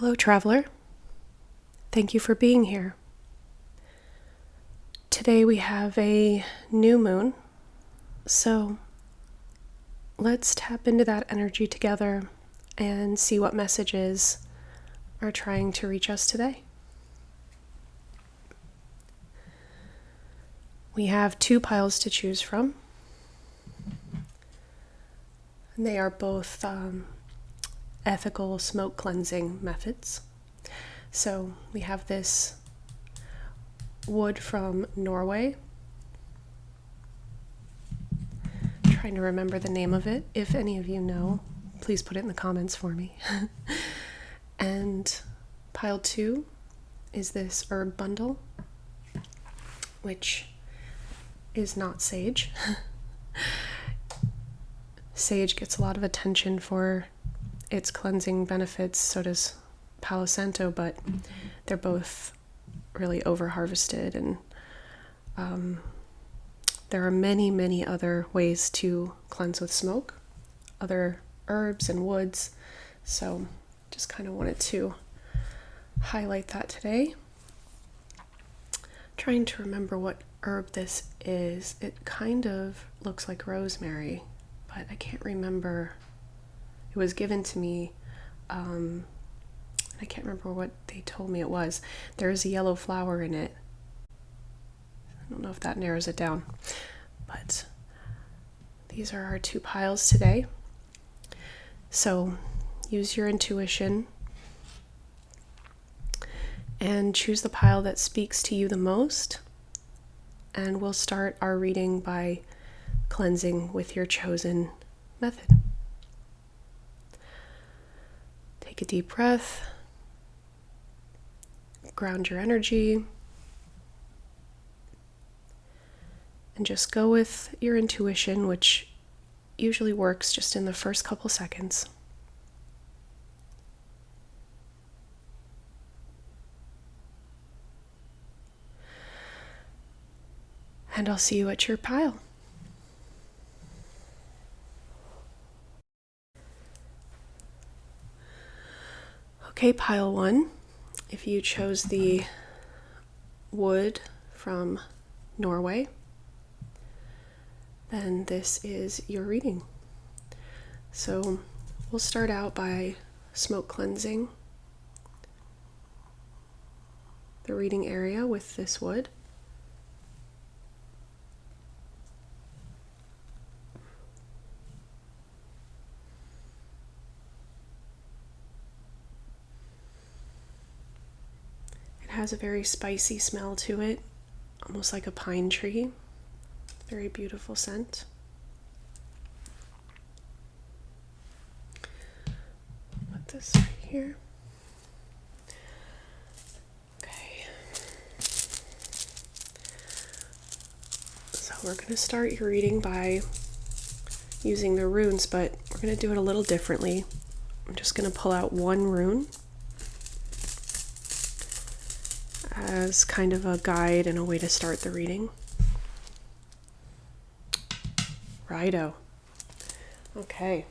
Hello, traveler. Thank you for being here. Today we have a new moon, so let's tap into that energy together and see what messages are trying to reach us today. We have two piles to choose from, and they are both ethical smoke cleansing methods. So we have this wood from Norway. I'm trying to remember the name of it. If any of you know, please put it in the comments for me. And pile 2 is this herb bundle, which is not sage. Sage gets a lot of attention for its cleansing benefits, so does Palo Santo, but they're both really over-harvested, and there are many other ways to cleanse with smoke, other herbs and woods, so just kind of wanted to highlight that today. Trying to remember what herb this is. It kind of looks like rosemary, but I can't remember. It was given to me, I can't remember what they told me it was. There is a yellow flower in it. I don't know if that narrows it down, but these are our two piles today. So use your intuition and choose the pile that speaks to you the most, and we'll start our reading by cleansing with your chosen method. Take a deep breath, ground your energy, and just go with your intuition, which usually works just in the first couple seconds. And I'll see you at your pile. Okay, pile 1, if you chose the wood from Norway, then this is your reading. So we'll start out by smoke cleansing the reading area with this wood. Has a very spicy smell to it, almost like a pine tree. Very beautiful scent. Put this right here. Okay. So we're going to start your reading by using the runes, but we're going to do it a little differently. I'm just going to pull out one rune as kind of a guide and a way to start the reading. Righto. Okay.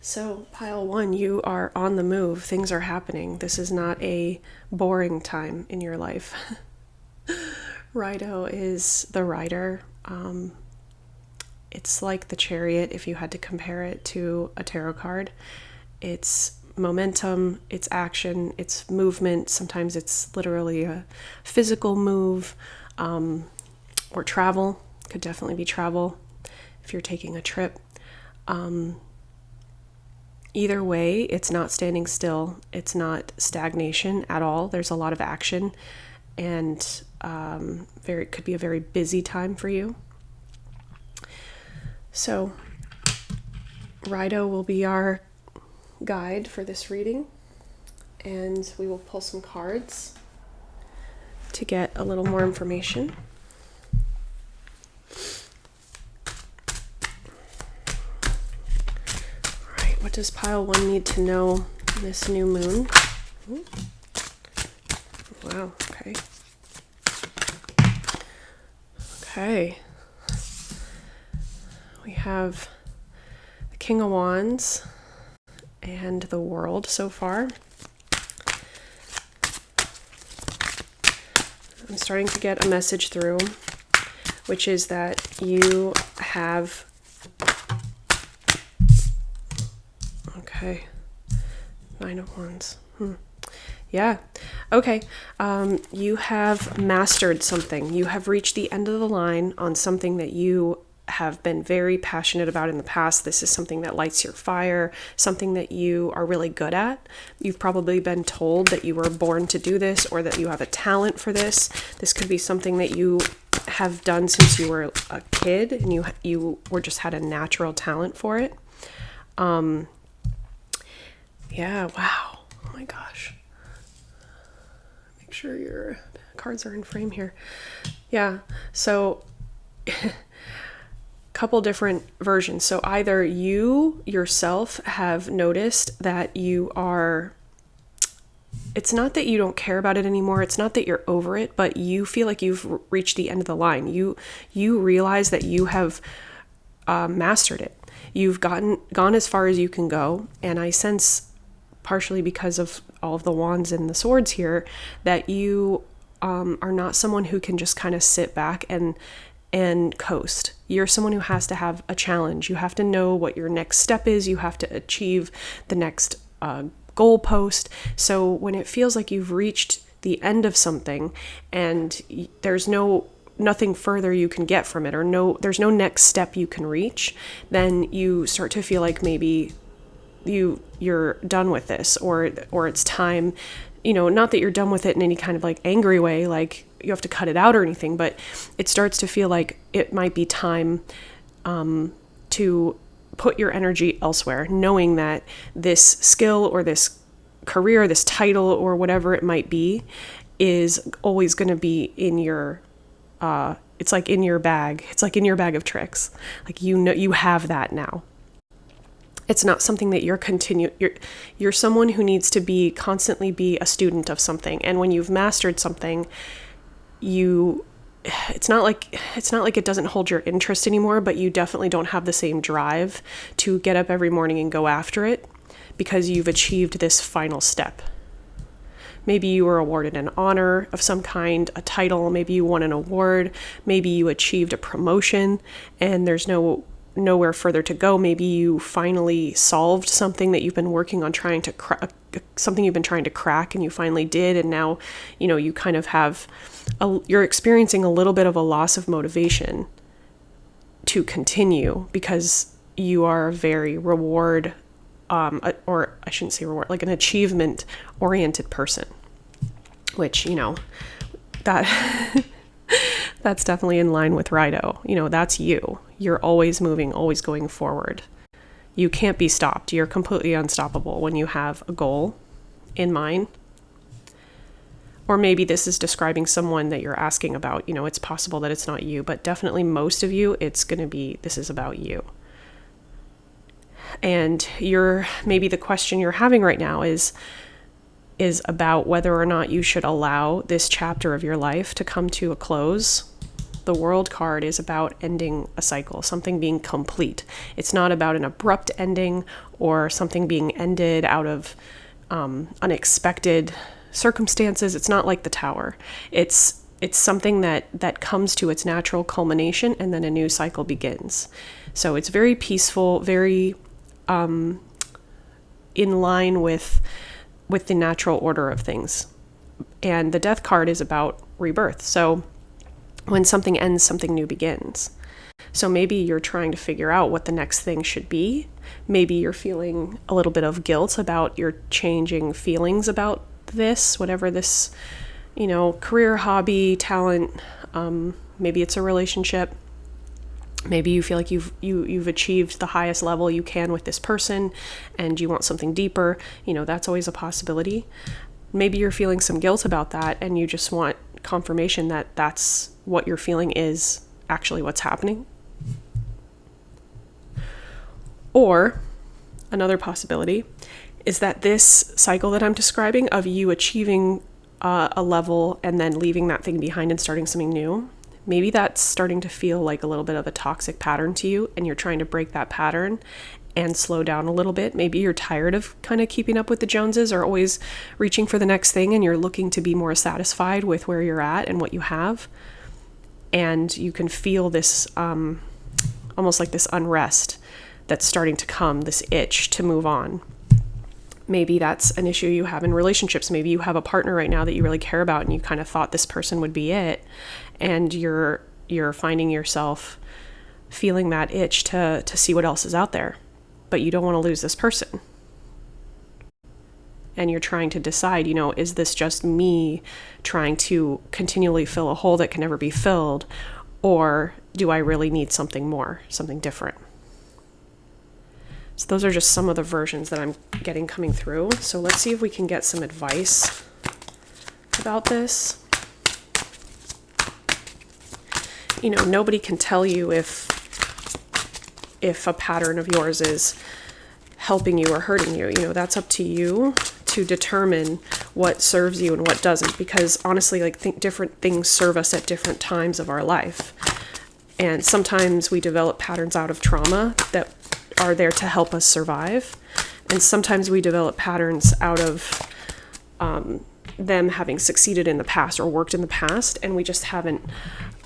So, pile 1, you are on the move. Things are happening. This is not a boring time in your life. Righto is the rider. It's like the chariot if you had to compare it to a tarot card. It's momentum, it's action, it's movement. Sometimes it's literally a physical move, or travel. Could definitely be travel if you're taking a trip. Either way, it's not standing still. It's not stagnation at all. There's a lot of action, and it could be a very busy time for you. So Rido will be our guide for this reading, and we will pull some cards to get a little more information. Alright, what does pile 1 need to know this new moon? Ooh. Wow, okay. Okay. We have the King of Wands and the World so far. starting to get a message through, which is that you have, okay, 9 of Wands. Yeah. Okay. You have mastered something. You have reached the end of the line on something that you have been very passionate about in the past. This is something that lights your fire, something that you are really good at. You've probably been told that you were born to do this, or that you have a talent for this. This could be something that you have done since you were a kid, and you were just had a natural talent for it. Yeah, wow. Oh my gosh. Make sure your cards are in frame here. Yeah, so couple different versions. So either you yourself have noticed that you are, it's not that you don't care about it anymore, it's not that you're over it, but you feel like you've reached the end of the line. You realize that you have mastered it. You've gone as far as you can go, and I sense, partially because of all of the wands and the swords here, that you are not someone who can just kind of sit back and coast. You're someone who has to have a challenge. You have to know what your next step is. You have to achieve the next goalpost. So when it feels like you've reached the end of something and there's nothing further you can get from it, or there's no next step you can reach, then you start to feel like maybe you're done with this, or it's time, not that you're done with it in any kind of like angry way, like you have to cut it out or anything, but it starts to feel like it might be time to put your energy elsewhere, knowing that this skill or this career, this title or whatever it might be, is always going to be in your, it's like in your bag. It's like in your bag of tricks. Like, you have that now. It's not something that you're someone who needs to constantly be a student of something. And when you've mastered something, it's not like it doesn't hold your interest anymore, but you definitely don't have the same drive to get up every morning and go after it, because you've achieved this final step. Maybe you were awarded an honor of some kind, a title, maybe you won an award, maybe you achieved a promotion and there's nowhere further to go. Maybe you finally solved something that you've been working on trying to something you've been trying to crack, and you finally did, and now you kind of have you're experiencing a little bit of a loss of motivation to continue, because you are a very reward or I shouldn't say reward, like an achievement oriented person, which that that's definitely in line with Rido. That's you. You're always moving, always going forward. You can't be stopped. You're completely unstoppable when you have a goal in mind. Or maybe this is describing someone that you're asking about. It's possible that it's not you, but definitely most of you, this is about you. And maybe the question you're having right now is about whether or not you should allow this chapter of your life to come to a close. The World card is about ending a cycle, something being complete. It's not about an abrupt ending or something being ended out of unexpected circumstances. It's not like the Tower. It's something that comes to its natural culmination, and then a new cycle begins. So it's very peaceful, very in line with the natural order of things. And the Death card is about rebirth. So when something ends, something new begins. So maybe you're trying to figure out what the next thing should be. Maybe you're feeling a little bit of guilt about your changing feelings about this, whatever this, career, hobby, talent, maybe it's a relationship. Maybe you feel like you've achieved the highest level you can with this person and you want something deeper. That's always a possibility. Maybe you're feeling some guilt about that and you just want confirmation that that's what you're feeling is actually what's happening. Or another possibility is that this cycle that I'm describing of you achieving a level and then leaving that thing behind and starting something new, maybe that's starting to feel like a little bit of a toxic pattern to you, and you're trying to break that pattern. and slow down a little bit. Maybe you're tired of kind of keeping up with the Joneses or always reaching for the next thing, and you're looking to be more satisfied with where you're at and what you have. And you can feel this almost like this unrest that's starting to come, this itch to move on. Maybe that's an issue you have in relationships. Maybe you have a partner right now that you really care about and you kind of thought this person would be it, and you're finding yourself feeling that itch to see what else is out there, but you don't want to lose this person. And you're trying to decide, is this just me trying to continually fill a hole that can never be filled, or do I really need something more, something different? So those are just some of the versions that I'm getting coming through. So let's see if we can get some advice about this. Nobody can tell you if a pattern of yours is helping you or hurting you. That's up to you to determine what serves you and what doesn't, because honestly, different things serve us at different times of our life. And sometimes we develop patterns out of trauma that are there to help us survive. And sometimes we develop patterns out of them having succeeded in the past or worked in the past, and we just haven't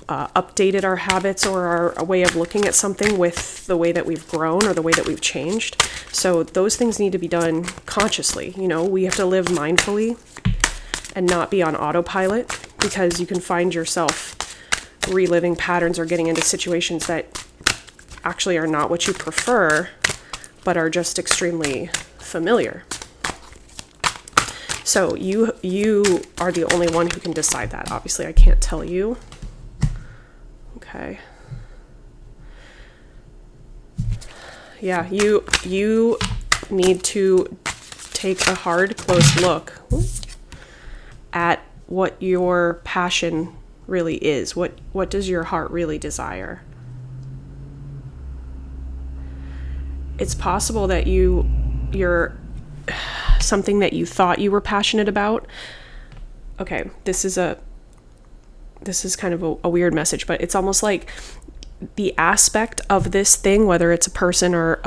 updated our habits or our way of looking at something with the way that we've grown or the way that we've changed. So those things need to be done consciously. We have to live mindfully and not be on autopilot, because you can find yourself reliving patterns or getting into situations that actually are not what you prefer, but are just extremely familiar. So you are the only one who can decide that. Obviously, I can't tell you. Okay. Yeah, you need to take a hard, close look at what your passion really is. What does your heart really desire? It's possible that you're something that you thought you were passionate about. Okay, this is kind of a weird message, but it's almost like the aspect of this thing, whether it's a person or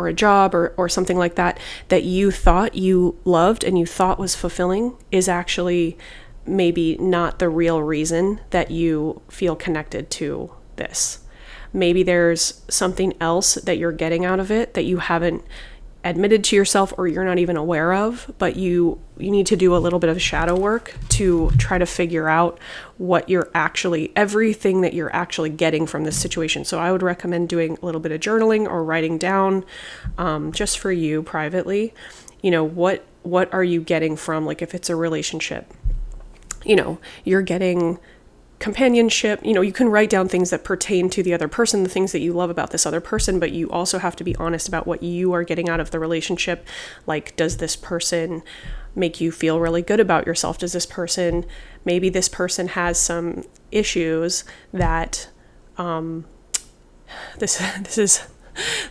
a job or something like that you thought you loved and you thought was fulfilling, is actually maybe not the real reason that you feel connected to this. Maybe there's something else that you're getting out of it that you haven't admitted to yourself or you're not even aware of, but you need to do a little bit of shadow work to try to figure out everything that you're actually getting from this situation. So I would recommend doing a little bit of journaling or writing down, just for you privately, what are you getting from, if it's a relationship, you're getting companionship. You can write down things that pertain to the other person, the things that you love about this other person, but you also have to be honest about what you are getting out of the relationship. Does this person make you feel really good about yourself? Maybe this person has some issues that, this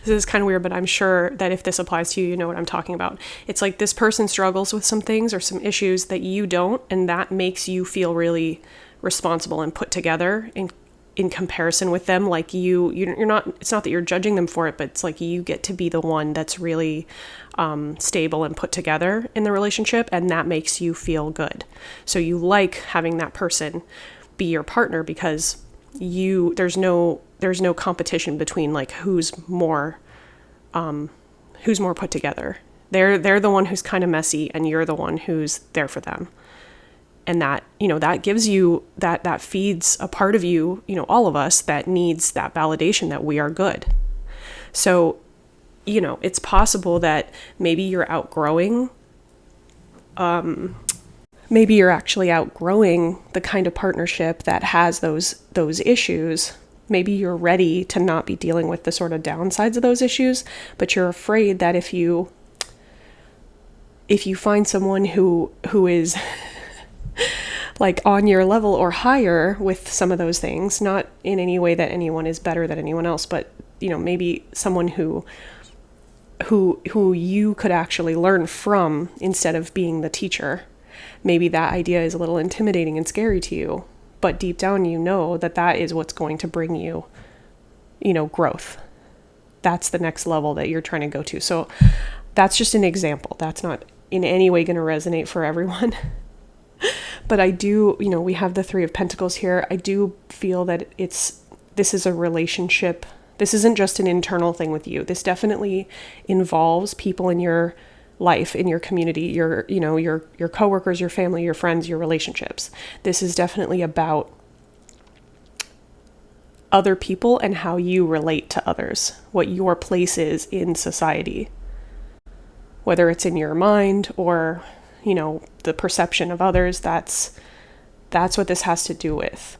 is kind of weird, but I'm sure that if this applies to you, you know what I'm talking about. It's like this person struggles with some things or some issues that you don't, and that makes you feel really responsible and put together in comparison with them. You're not, it's not that you're judging them for it, but it's like you get to be the one that's really stable and put together in the relationship, and that makes you feel good. So you like having that person be your partner because there's no competition between who's more put together. They're the one who's kind of messy and you're the one who's there for them. And that, that gives you, that feeds a part of you, all of us, that needs that validation that we are good. So, it's possible that maybe you're outgrowing, maybe you're actually outgrowing the kind of partnership that has those issues. Maybe you're ready to not be dealing with the sort of downsides of those issues, but you're afraid that if you find someone who is on your level or higher with some of those things, not in any way that anyone is better than anyone else, but maybe someone who you could actually learn from instead of being the teacher. Maybe that idea is a little intimidating and scary to you, but deep down that is what's going to bring you growth. That's the next level that you're trying to go to. So that's just an example. That's not in any way going to resonate for everyone. But I do, we have the Three of Pentacles here. I do feel that this is a relationship. This isn't just an internal thing with you. This definitely involves people in your life, in your community, your coworkers, your family, your friends, your relationships. This is definitely about other people and how you relate to others, what your place is in society, whether it's in your mind or, the perception of others. That's what this has to do with.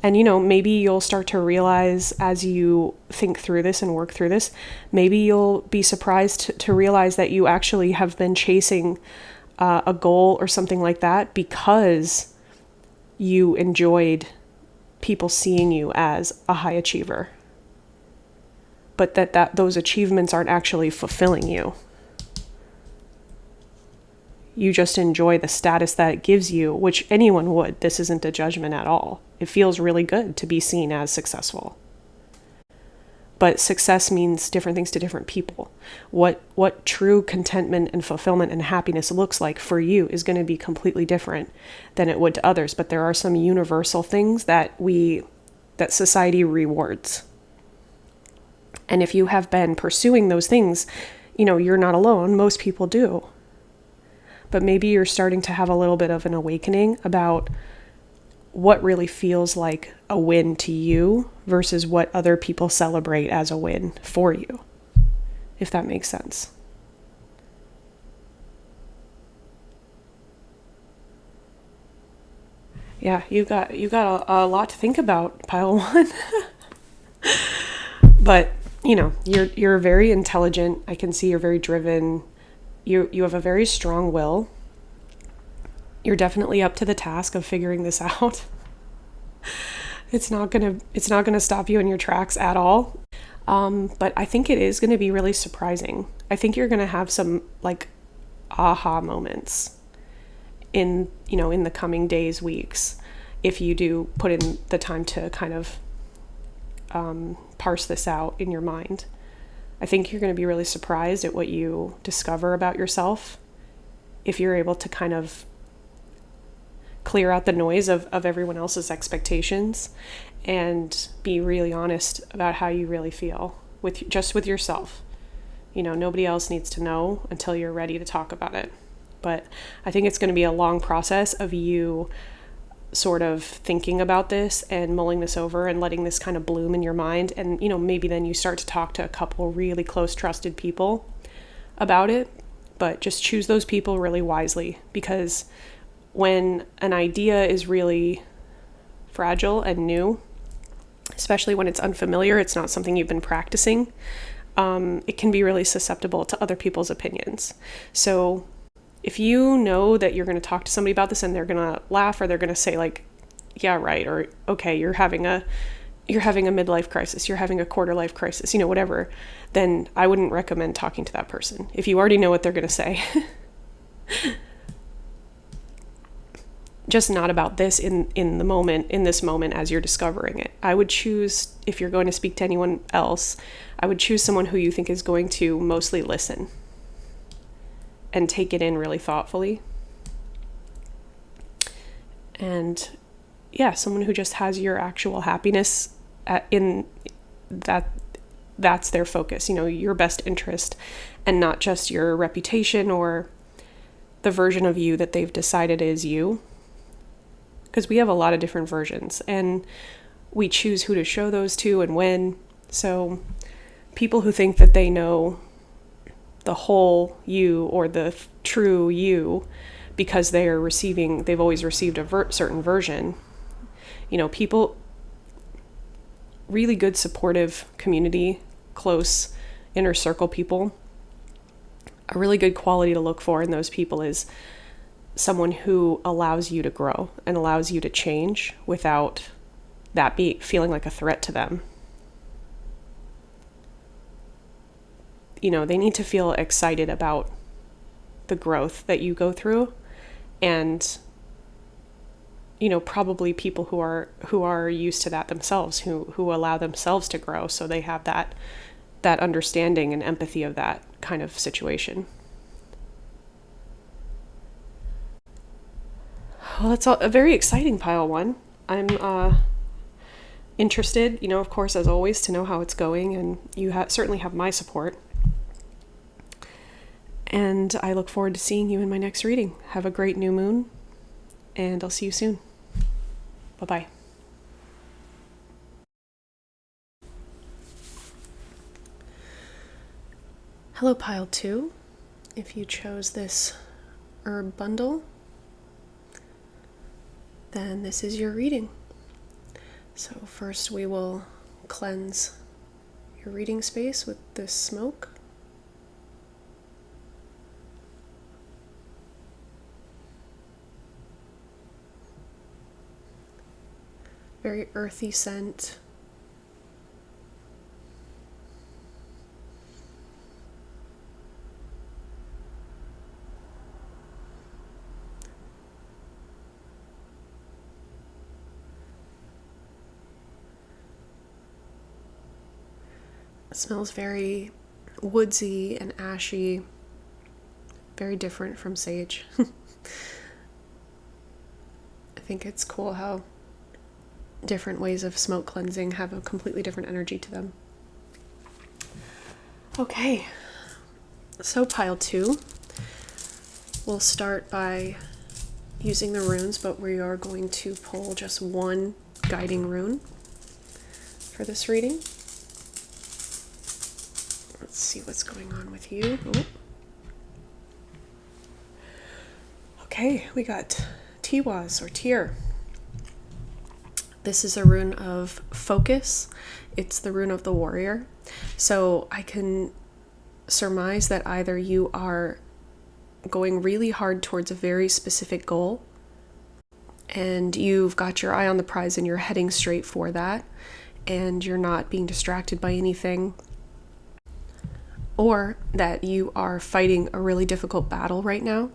And, maybe you'll start to realize as you think through this and work through this, maybe you'll be surprised to realize that you actually have been chasing a goal or something like that because you enjoyed people seeing you as a high achiever. But that those achievements aren't actually fulfilling you. You just enjoy the status that it gives you, which anyone would. This isn't a judgment at all. It feels really good to be seen as successful. But success means different things to different people. What true contentment and fulfillment and happiness looks like for you is going to be completely different than it would to others. But there are some universal things that society rewards. And if you have been pursuing those things, you're not alone. Most people do. But maybe you're starting to have a little bit of an awakening about what really feels like a win to you versus what other people celebrate as a win for you, if that makes sense. Yeah, you got a lot to think about, pile one. But, you're very intelligent. I can see you're very driven. You have a very strong will. You're definitely up to the task of figuring this out. It's not gonna stop you in your tracks at all. But I think it is gonna be really surprising. I think you're gonna have some aha moments in the coming days, weeks, if you do put in the time to kind of parse this out in your mind. I think you're going to be really surprised at what you discover about yourself if you're able to kind of clear out the noise of everyone else's expectations and be really honest about how you really feel with yourself. Nobody else needs to know until you're ready to talk about it. But I think it's going to be a long process of you sort of thinking about this and mulling this over and letting this kind of bloom in your mind. And, maybe then you start to talk to a couple really close, trusted people about it. But just choose those people really wisely, because when an idea is really fragile and new, especially when it's unfamiliar, it's not something you've been practicing, it can be really susceptible to other people's opinions. So if you know that you're going to talk to somebody about this and they're going to laugh, or they're going to say yeah, right, or okay, you're having a midlife crisis, you're having a quarter life crisis, whatever, then I wouldn't recommend talking to that person. If you already know what they're going to say. Just not about this in this moment as you're discovering it. I would choose, if you're going to speak to anyone else, I would choose someone who you think is going to mostly listen and take it in really thoughtfully. And someone who just has your actual happiness in that's their focus, your best interest, and not just your reputation or the version of you that they've decided is you. Because we have a lot of different versions and we choose who to show those to and when. So people who think that they know the whole you or the true you because they've always received a certain version. People, really good supportive community, close inner circle people, a really good quality to look for in those people is someone who allows you to grow and allows you to change without that feeling like a threat to them. They need to feel excited about the growth that you go through and probably people who are used to that themselves, who allow themselves to grow, so they have that understanding and empathy of that kind of situation. Well, that's a very exciting pile one. I'm interested, of course, as always, to know how it's going, and you certainly have my support. And I look forward to seeing you in my next reading. Have a great new moon, and I'll see you soon. Bye-bye. Hello, pile 2. If you chose this herb bundle, then this is your reading. So first we will cleanse your reading space with this smoke. Very earthy scent. It smells very woodsy and ashy, very different from sage. I think it's cool how different ways of smoke cleansing have a completely different energy to them. Okay, so pile 2, we'll start by using the runes, but we are going to pull just one guiding rune for this reading. Let's see what's going on with you. Oh. Okay, we got Tiwaz or Tyr. This is a rune of focus. It's the rune of the warrior. So I can surmise that either you are going really hard towards a very specific goal and you've got your eye on the prize and you're heading straight for that and you're not being distracted by anything, or that you are fighting a really difficult battle right now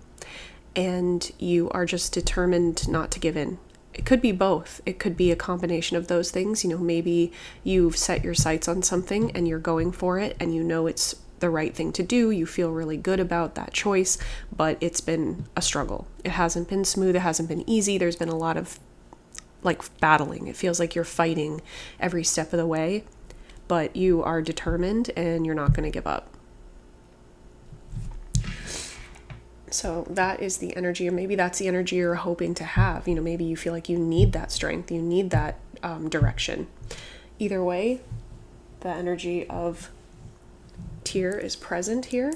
and you are just determined not to give in. It could be both. It could be a combination of those things. Maybe you've set your sights on something and you're going for it and it's the right thing to do. You feel really good about that choice, but it's been a struggle. It hasn't been smooth. It hasn't been easy. There's been a lot of battling. It feels like you're fighting every step of the way, but you are determined and you're not going to give up. So that is the energy, or maybe that's the energy you're hoping to have. Maybe you feel like you need that strength, you need that direction. Either way, the energy of Tyr is present here.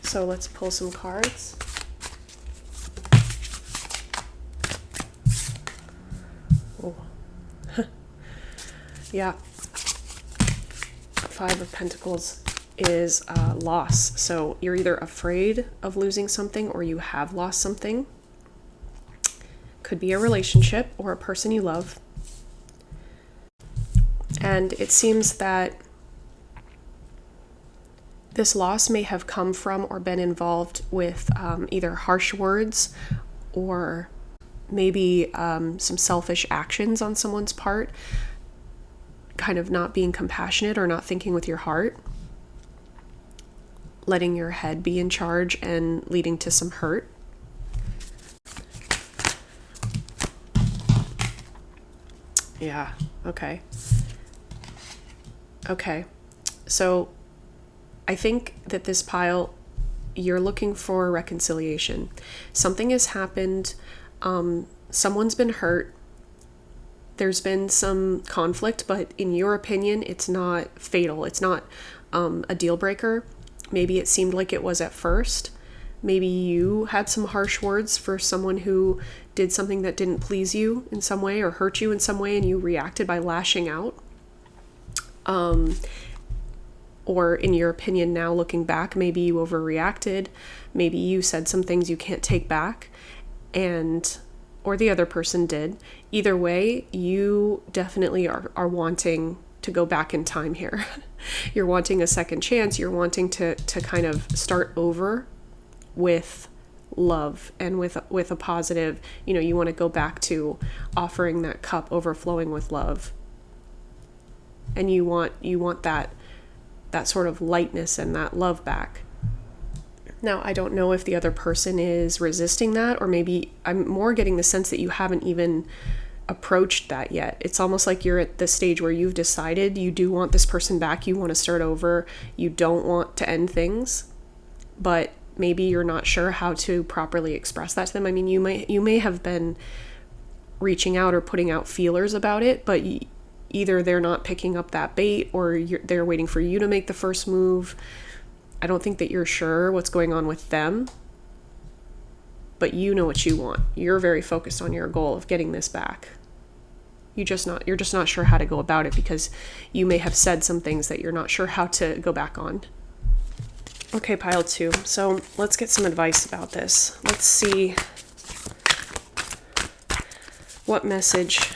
So let's pull some cards. Oh. Yeah. 5 of Pentacles is loss. So you're either afraid of losing something or you have lost something. Could be a relationship or a person you love. And it seems that this loss may have come from or been involved with either harsh words or maybe some selfish actions on someone's part, kind of not being compassionate or not thinking with your heart, letting your head be in charge and leading to some hurt. Yeah, okay. Okay, so I think that this pile, you're looking for reconciliation. Something has happened, someone's been hurt, there's been some conflict, but in your opinion, it's not fatal. It's not a deal breaker. Maybe it seemed like it was at first. Maybe you had some harsh words for someone who did something that didn't please you in some way or hurt you in some way, and you reacted by lashing out. Or in your opinion now, looking back, maybe you overreacted. Maybe you said some things you can't take back, or the other person did. Either way, you definitely are wanting to go back in time here. You're wanting a second chance. You're wanting to kind of start over with love and with a positive, you want to go back to offering that cup overflowing with love. And you want that sort of lightness and that love back. Now, I don't know if the other person is resisting that, or maybe I'm more getting the sense that you haven't even approached that yet. It's almost like you're at the stage where you've decided you do want this person back, you want to start over, you don't want to end things, but maybe you're not sure how to properly express that to them. I mean, you may have been reaching out or putting out feelers about it, but either they're not picking up that bait, or they're waiting for you to make the first move. I don't think that you're sure what's going on with them, but you know what you want. You're very focused on your goal of getting this back. You're just not sure how to go about it, because you may have said some things that you're not sure how to go back on. Okay, pile 2. So let's get some advice about this. Let's see what message.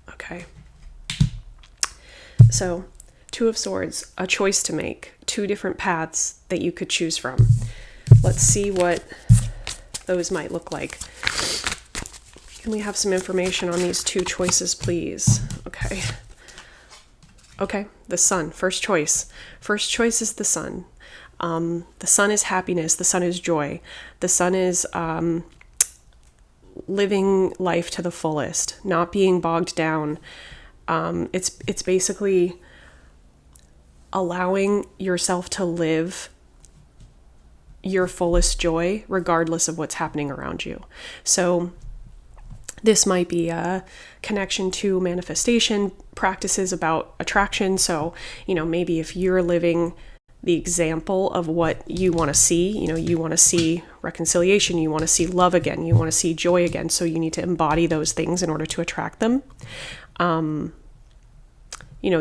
Okay. So, 2 of Swords, a choice to make, 2 different paths that you could choose from. Let's see what those might look like. Can we have some information on these 2 choices, please? Okay, the Sun, first choice. First choice is the Sun. The Sun is happiness. The Sun is joy. The Sun is living life to the fullest, not being bogged down. It's basically allowing yourself to live your fullest joy regardless of what's happening around you. So this might be a connection to manifestation practices about attraction. So, maybe if you're living the example of what you want to see, you want to see reconciliation, you want to see love again, you want to see joy again. So you need to embody those things in order to attract them.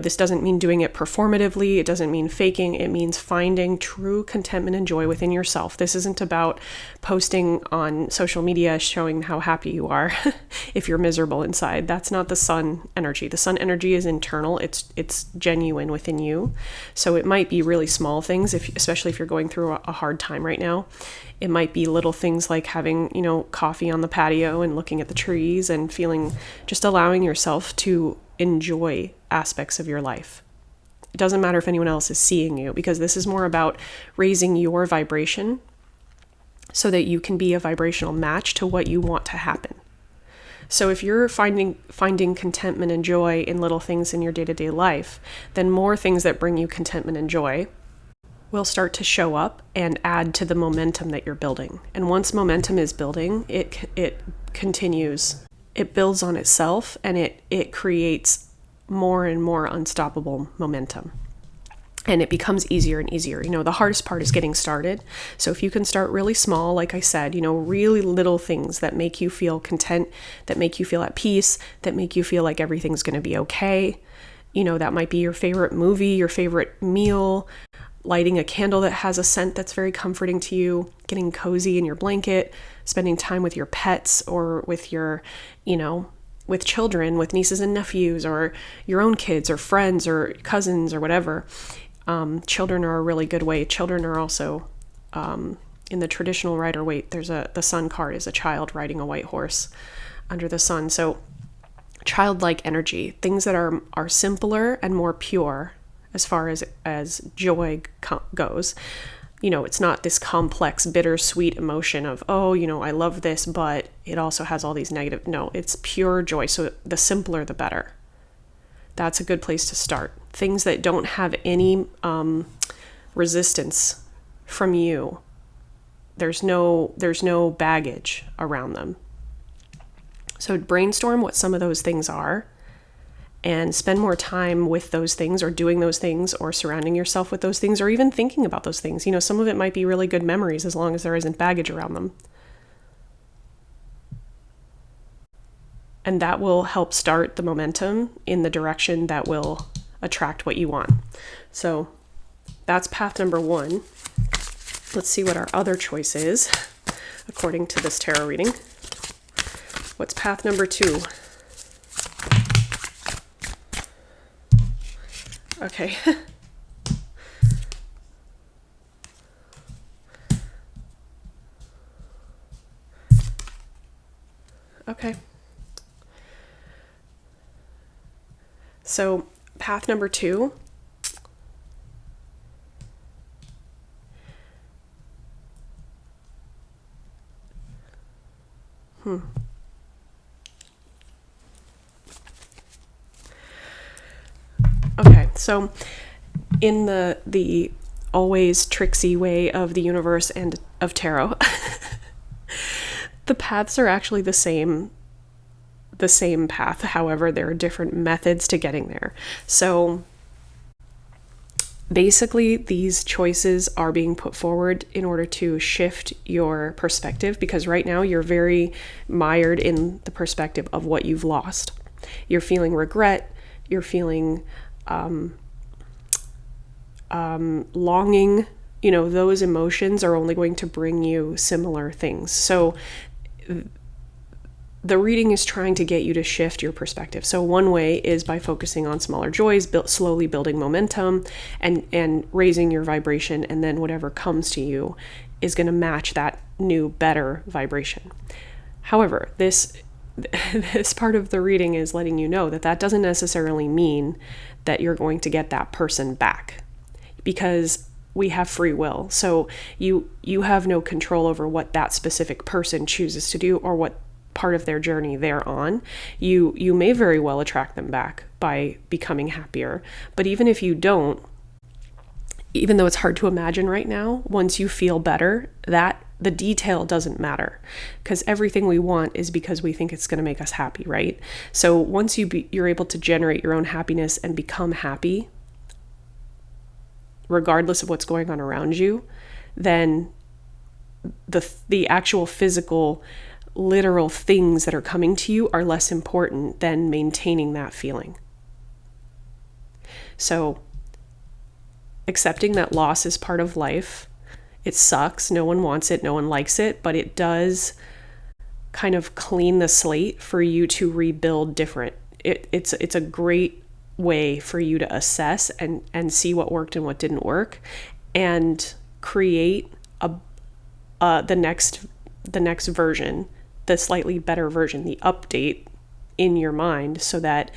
This doesn't mean doing it performatively. It doesn't mean faking. It means finding true contentment and joy within yourself. This isn't about posting on social media showing how happy you are if you're miserable inside. That's not the Sun energy. The Sun energy is internal. It's genuine within you. So it might be really small things, especially if you're going through a hard time right now. It might be little things like having, coffee on the patio and looking at the trees and just allowing yourself to enjoy aspects of your life. It doesn't matter if anyone else is seeing you, because this is more about raising your vibration so that you can be a vibrational match to what you want to happen. So if you're finding contentment and joy in little things in your day-to-day life, then more things that bring you contentment and joy will start to show up and add to the momentum that you're building. And once momentum is building, it continues. It builds on itself, and it creates more and more unstoppable momentum. And it becomes easier and easier. The hardest part is getting started. So if you can start really small, like I said, really little things that make you feel content, that make you feel at peace, that make you feel like everything's going to be okay. That might be your favorite movie, your favorite meal, lighting a candle that has a scent that's very comforting to you, getting cozy in your blanket, spending time with your pets or with your, with children, with nieces and nephews, or your own kids or friends or cousins or whatever. Children are a really good way. Children are also, in the traditional Rider-Waite, the Sun card is a child riding a white horse under the sun. So childlike energy, things that are simpler and more pure as far as joy goes. It's not this complex, bittersweet emotion of, I love this, but it also has all these negative. No, it's pure joy. So the simpler, the better. That's a good place to start. Things that don't have any resistance from you. There's no baggage around them. So brainstorm what some of those things are, and spend more time with those things, or doing those things, or surrounding yourself with those things, or even thinking about those things. Some of it might be really good memories as long as there isn't baggage around them. And that will help start the momentum in the direction that will attract what you want. So that's path number 1. Let's see what our other choice is, according to this tarot reading. What's path number 2? Okay. Okay. So path number 2. Okay, so in the always tricksy way of the universe and of tarot, the paths are actually the same path. However, there are different methods to getting there. So basically, these choices are being put forward in order to shift your perspective, because right now you're very mired in the perspective of what you've lost. You're feeling regret, you're feeling longing. You know, those emotions are only going to bring you similar things. So the reading is trying to get you to shift your perspective. So one way is by focusing on smaller joys, slowly building momentum and raising your vibration, and then whatever comes to you is going to match that new, better vibration. However, this part of the reading is letting you know that doesn't necessarily mean that you're going to get that person back, because we have free will. So you have no control over what that specific person chooses to do or what part of their journey they're on. You may very well attract them back by becoming happier. But even if you don't, even though it's hard to imagine right now, once you feel better, that the detail doesn't matter, because everything we want is because we think it's going to make us happy, right? So once you're able to generate your own happiness and become happy, regardless of what's going on around you, then the actual physical, literal things that are coming to you are less important than maintaining that feeling. So accepting that loss is part of life. It sucks. No one wants it. No one likes it, but it does kind of clean the slate for you to rebuild different. It's a great way for you to assess and see what worked and what didn't work, and create the next version, the slightly better version, the update in your mind, so that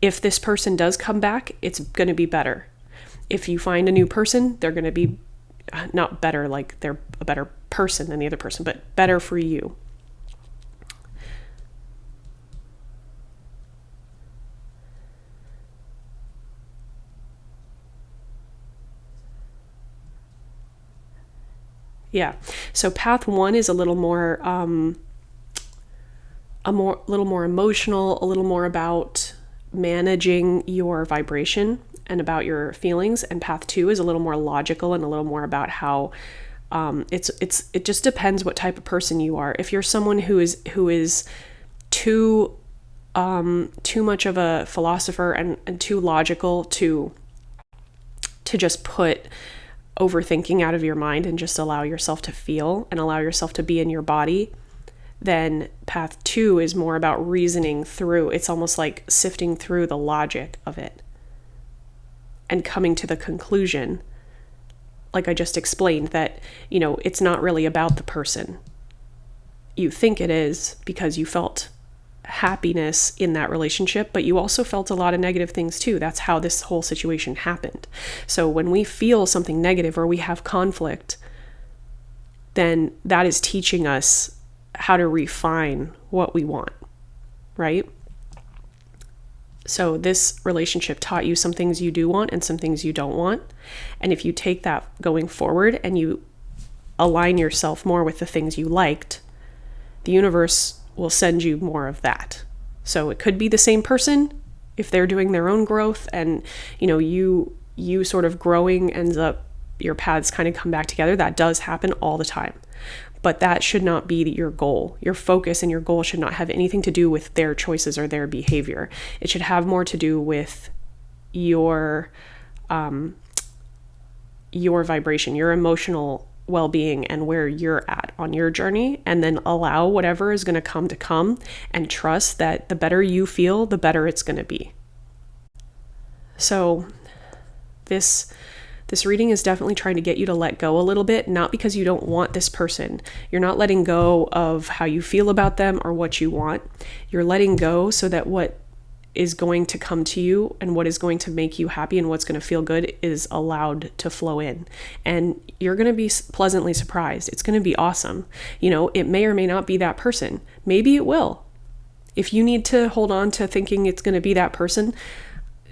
if this person does come back, it's going to be better. If you find a new person, they're going to be not better, like they're a better person than the other person, but better for you. Yeah. So path 1 is a little more emotional, a little more about managing your vibration and about your feelings. And path 2 is a little more logical and a little more about how it just depends what type of person you are. If you're someone who is too much of a philosopher and too logical to just put overthinking out of your mind and just allow yourself to feel and allow yourself to be in your body, then path 2 is more about reasoning through. It's almost like sifting through the logic of it and coming to the conclusion, like I just explained, that, you know, it's not really about the person. You think it is because you felt happiness in that relationship, but you also felt a lot of negative things too. That's how this whole situation happened. So when we feel something negative or we have conflict, then that is teaching us how to refine what we want, right? So this relationship taught you some things you do want and some things you don't want. And if you take that going forward and you align yourself more with the things you liked, the universe will send you more of that. So it could be the same person if they're doing their own growth, and you sort of growing ends up, your paths kind of come back together. That does happen all the time. But that should not be your goal. Your focus and your goal should not have anything to do with their choices or their behavior. It should have more to do with your vibration, your emotional well-being, and where you're at on your journey, and then allow whatever is going to come, and trust that the better you feel, the better it's going to be. So this This reading is definitely trying to get you to let go a little bit, not because you don't want this person. You're not letting go of how you feel about them or what you want. You're letting go so that what is going to come to you and what is going to make you happy and what's going to feel good is allowed to flow in. And you're going to be pleasantly surprised. It's going to be awesome. You know, it may or may not be that person. Maybe it will. If you need to hold on to thinking it's going to be that person,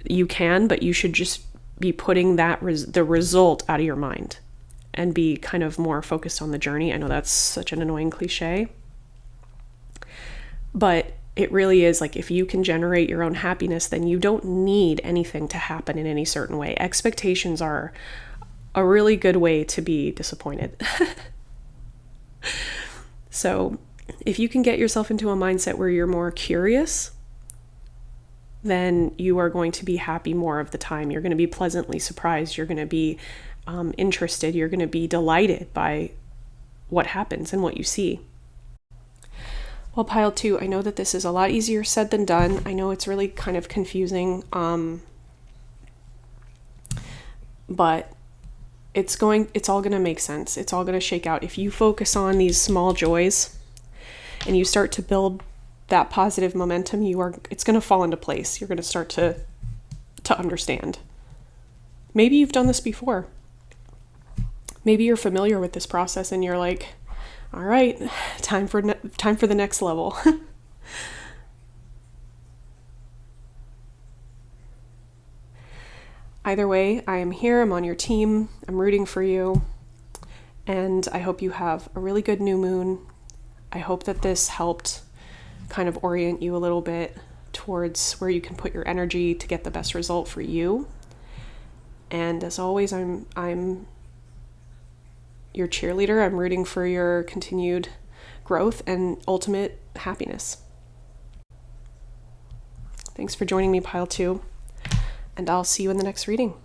you can, but you should just be putting that the result out of your mind and be kind of more focused on the journey. I know that's such an annoying cliche, but it really is like, if you can generate your own happiness, then you don't need anything to happen in any certain way. Expectations are a really good way to be disappointed. So if you can get yourself into a mindset where you're more curious, then you are going to be happy more of the time. You're going to be pleasantly surprised. You're going to be interested. You're going to be delighted by what happens and what you see. Well, pile 2, I know that this is a lot easier said than done. I know it's really kind of confusing, but it's all going to make sense. It's all going to shake out. If you focus on these small joys and you start to build that positive momentum, it's going to fall into place. You're going to start to understand. Maybe you've done this before. Maybe you're familiar with this process and you're like, all right, time for the next level. Either way, I am here. I'm on your team. I'm rooting for you. And I hope you have a really good new moon. I hope that this helped kind of orient you a little bit towards where you can put your energy to get the best result for you. And as always, I'm your cheerleader. I'm rooting for your continued growth and ultimate happiness. Thanks for joining me, Pile 2, and I'll see you in the next reading.